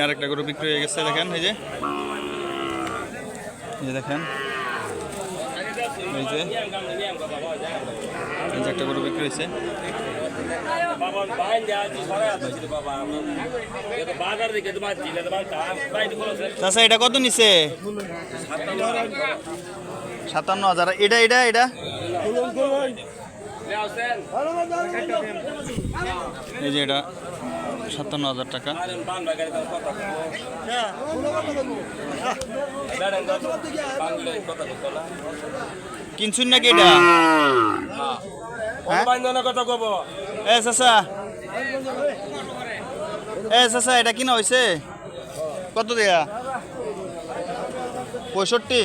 আরেকটা গরু বিক্রি হয়ে গেছে দেখেন এই যে দেখেন এই যে একটা গরু বিক্রি হয়েছে চাচা এটা কত নিছে ৫৭,০০০ এটা এটা এটা এই যে এটা ৫৭,০০০ টাকা কিনছুন নাকি এটা চাচা এটা কিনা হয়েছে কত দেয়া ৬৫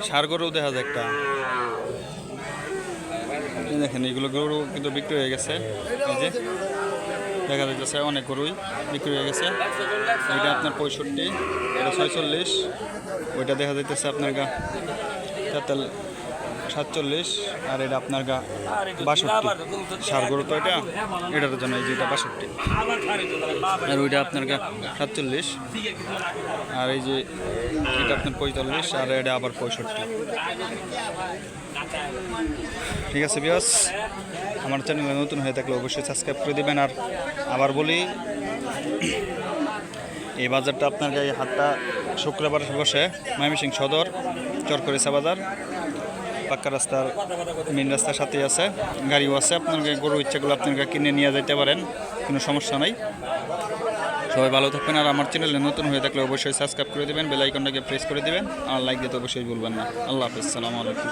সার গরু দেখা যায় একটা দেখেন এইগুলো গরু কিন্তু বিক্রি হয়ে গেছে এই যে দেখা যাচ্ছে অনেক গরুই বিক্রি হয়ে গেছে এটা আপনার ৬৫ এটা ৪৬ ওইটা দেখা যাইতেছে আপনার গা ৪৭ আর এটা আপনার গা ৬২ সার গরু তো এটার জন্য এই যে এটা ৬২ আর ওইটা আপনার গা ৪৭ আর এই যে এটা আপনার ৪৫ আর এটা আবার ৬৫ ঠিক আছে বিয়াস আমার চ্যানেলে নতুন হয়ে থাকলে অবশ্যই সাবস্ক্রাইব করে দেবেন আর আবার বলি এই বাজারটা আপনার এই হাটটা শুক্রবার বসে ময়মনসিংহ সদর চরকরিচা বাজার পাক্কা রাস্তার মেন রাস্তার সাথেই আছে গাড়িও আছে আপনার গরু ইচ্ছাগুলো আপনারা কিনে নিয়ে যেতে পারেন কোনো সমস্যা নাই সবাই ভালো থাকবেন আর আমার চ্যানেলে নতুন হয়ে থাকলে অবশ্যই সাবস্ক্রাইব করে দেবেন বেল আইকনটাকে প্রেস করে দেবেন আর লাইক দিতে অবশ্যই ভুলবেন না আল্লাহ হাফেজ আসসালামু আলাইকুম